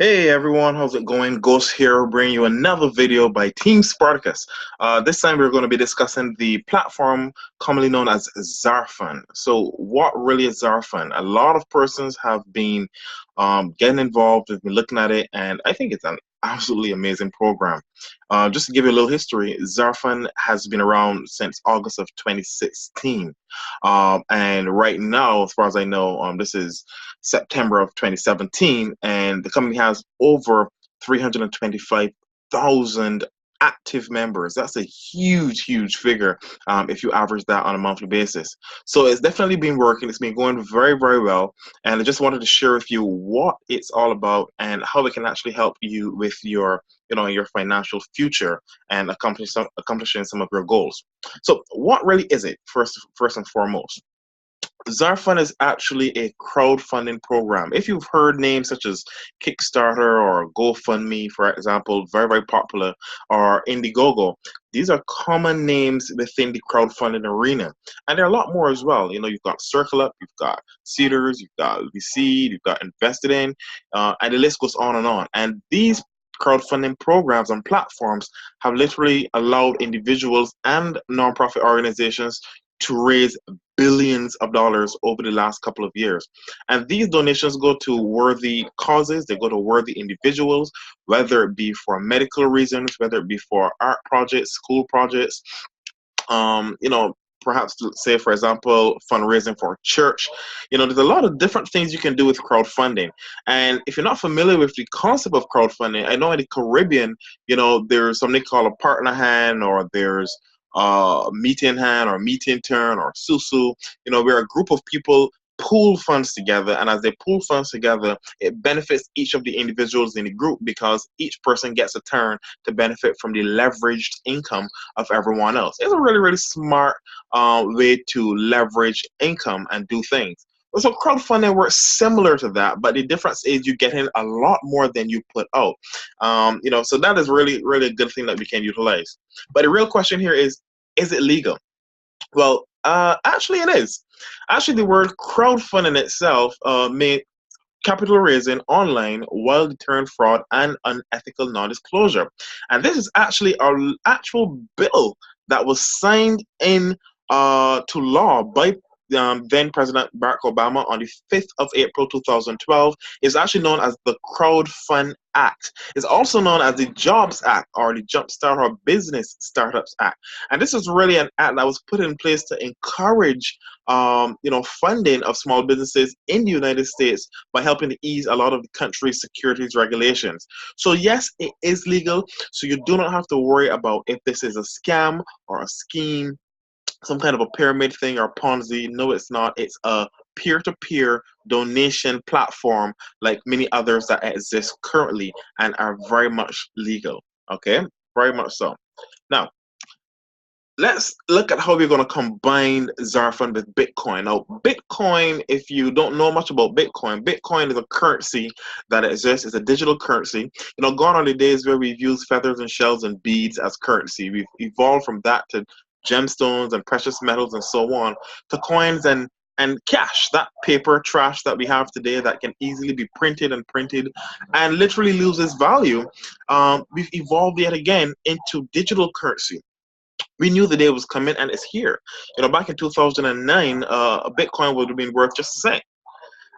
Hey everyone, how's it going? Ghost here, bringing you another video by TeamSpartacus. This time we're going to be discussing the platform commonly known as Zarfund. So, what really is Zarfund? A lot of persons have been getting involved, have been looking at it, and I think it's an absolutely amazing program. Just to give you a little history, Zarfund has been around since August of 2016. And right now, as far as I know, this is September of 2017, and the company has over 325,000 active members. That's a huge, huge figure if you average that on a monthly basis. So it's definitely been working. It's been going very, very well. And I just wanted to share with you what it's all about and how it can actually help you with your financial future and accomplishing some of your goals. So what really is it, first and foremost? Zarfund is actually a crowdfunding program. If you've heard names such as Kickstarter or GoFundMe, for example, very, very popular, or Indiegogo, these are common names within the crowdfunding arena. And there are a lot more as well. You've got CircleUp, you've got Seeders, you've got VC, you've got Invested In, and the list goes on and on. And these crowdfunding programs and platforms have literally allowed individuals and nonprofit organizations to raise billions of dollars over the last couple of years. And these donations go to worthy causes, they go to worthy individuals, whether it be for medical reasons, whether it be for art projects, school projects, perhaps say, for example, fundraising for a church. There's a lot of different things you can do with crowdfunding. And if you're not familiar with the concept of crowdfunding, I know in the Caribbean, there's something called a partner hand, or there's meet in hand or meet in turn or susu. We're a group of people pool funds together, and as they pool funds together, it benefits each of the individuals in the group because each person gets a turn to benefit from the leveraged income of everyone else. It's a really, really smart way to leverage income and do things. So crowdfunding works similar to that, but the difference is you get in a lot more than you put out. So that is really, really a good thing that we can utilize. But the real question here is it legal? Well, actually, it is. Actually, the word crowdfunding itself may capital raising online while deterring fraud and unethical non-disclosure. And this is actually our actual bill that was signed in to law by then President Barack Obama on the 5th of April 2012. Is actually known as the Crowdfund Act. It's also known as the Jobs Act or the Jumpstart or Business Startups Act. And this is really an act that was put in place to encourage funding of small businesses in the United States by helping to ease a lot of the country's securities regulations. So yes, it is legal. So you do not have to worry about if this is a scam or a scheme, some kind of a pyramid thing or Ponzi. No, it's not. It's a peer-to-peer donation platform like many others that exist currently and are very much legal. Okay, very much so. Now, let's look at how we're going to combine Zarfund with Bitcoin. Now, Bitcoin, if you don't know much about Bitcoin, Bitcoin is a currency that exists. It's a digital currency. Gone are the days where we've used feathers and shells and beads as currency. We've evolved from that to gemstones and precious metals and so on, to coins and cash, that paper trash that we have today that can easily be printed and literally loses value. We've evolved yet again into digital currency. We knew the day was coming, and it's here. Back in 2009, a Bitcoin would have been worth just the same.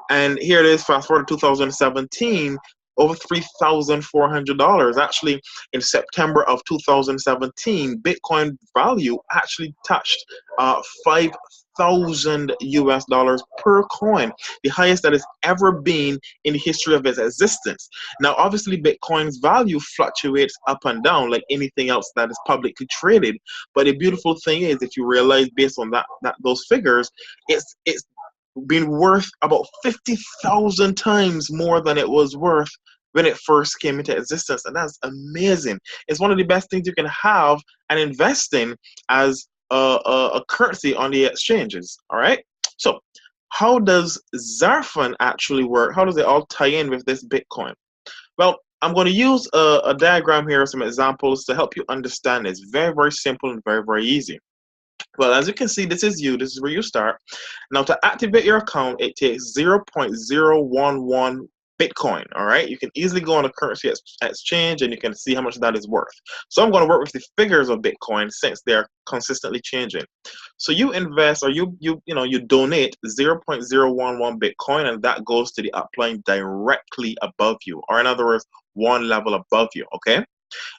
And here it is, fast forward to 2017, over $3,400. Actually, in September of 2017, Bitcoin value actually touched 5,000 US dollars per coin, the highest that has ever been in the history of its existence. Now, obviously, Bitcoin's value fluctuates up and down like anything else that is publicly traded. But the beautiful thing is, if you realize based on those figures, it's been worth about 50,000 times more than it was worth when it first came into existence. And that's amazing. It's one of the best things you can have and invest in as a currency on the exchanges. All right. So how does Zarfund actually work? How does it all tie in with this Bitcoin? Well, I'm going to use a diagram here, some examples to help you understand. It's very, very simple and very, very easy. Well, as you can see, this is you. This is where you start. Now, to activate your account, it takes 0.011 Bitcoin. All right, you can easily go on a currency exchange and you can see how much that is worth. So I'm going to work with the figures of Bitcoin since they're consistently changing. So you invest, or you donate 0.011 Bitcoin, and that goes to the upline directly above you, or in other words, one level above you. Okay.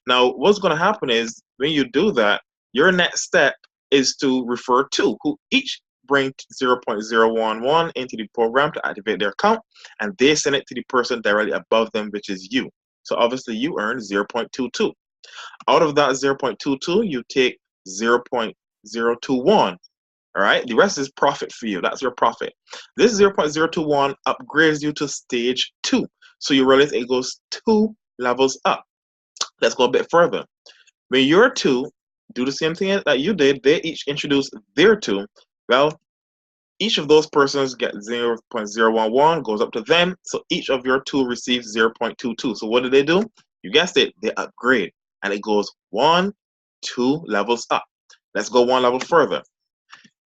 Now, what's going to happen is when you do that, your next step is to refer to who each bring 0.011 into the program to activate their account, and they send it to the person directly above them, which is you. So obviously you earn 0.22. Out of that 0.22, you take 0.021. All right, the rest is profit for you. That's your profit. This 0.021 upgrades you to stage 2. So you realize it goes 2 levels up. Let's go a bit further. When your 2 do the same thing that you did, they each introduce their 2. Well, each of those persons get 0.011, goes up to them. So each of your 2 receives 0.22. So what do? You guessed it, they upgrade. And it goes 1, 2 levels up. Let's go 1 level further.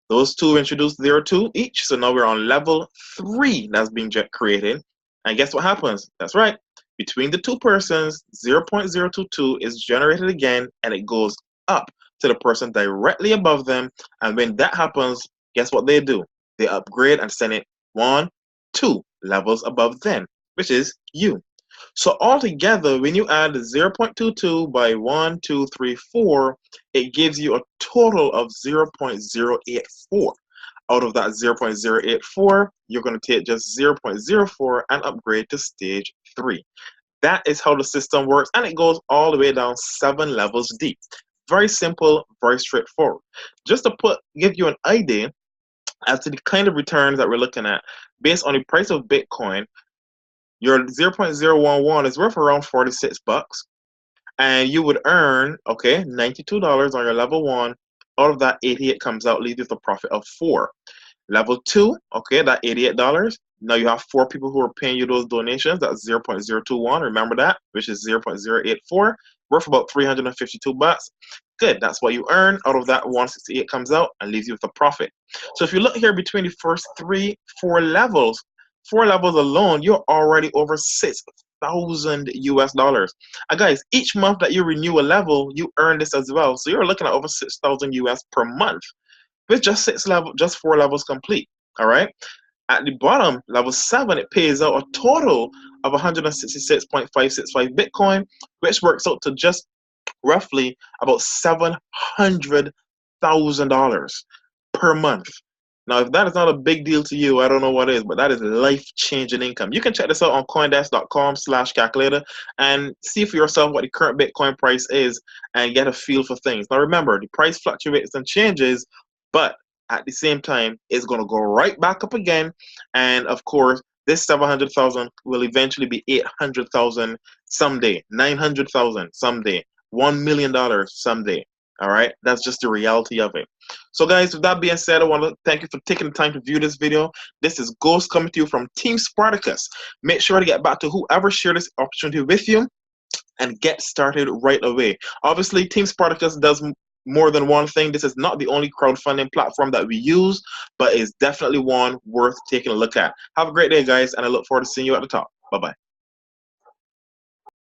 Those 2 introduce their 2 each. So now we're on level 3 that's being created. And guess what happens? That's right. Between the 2 persons, 0.022 is generated again, and it goes up to the person directly above them. And when that happens, guess what they do? They upgrade and send it 1, 2 levels above them, which is you. So altogether, when you add 0.22 by 1, 2, 3, 4, it gives you a total of 0.084. Out of that 0.084, you're going to take just 0.04 and upgrade to stage 3. That is how the system works, and it goes all the way down 7 levels deep. Very simple, very straightforward. Just to give you an idea as to the kind of returns that we're looking at, based on the price of Bitcoin, your 0.011 is worth around 46 bucks, and you would earn, okay, $92 on your level 1. Out of that, 88 comes out, leaves you with a profit of 4. Level 2, okay, that $88. Now you have 4 people who are paying you those donations. That's 0.021. Remember that, which is 0.084, worth about 352 bucks. Good, that's what you earn. Out of that, 168 comes out and leaves you with a profit. So if you look here between the first 4 levels, 4 levels alone, you're already over 6,000 US dollars. Guys, each month that you renew a level, you earn this as well. So you're looking at over 6,000 US per month with just 4 levels complete. All right. At the bottom, level 7, it pays out a total of 166.565 Bitcoin, which works out to just roughly about $700,000 per month. Now, if that is not a big deal to you, I don't know what is, but that is life-changing income. You can check this out on coindesk.com/calculator and see for yourself what the current Bitcoin price is and get a feel for things. Now, remember, the price fluctuates and changes, but at the same time, it's going to go right back up again. And of course, this 700,000 will eventually be 800,000 someday, 900,000 someday, $1 million someday. All right, that's just the reality of it. So guys, with that being said, I want to thank you for taking the time to view this video. This is Ghost coming to you from Team Spartacus. Make sure to get back to whoever shared this opportunity with you and get started right away. Obviously, Team Spartacus does more than one thing. This is not the only crowdfunding platform that we use, but it's definitely one worth taking a look at. Have a great day, guys, and I look forward to seeing you at the top. Bye-bye.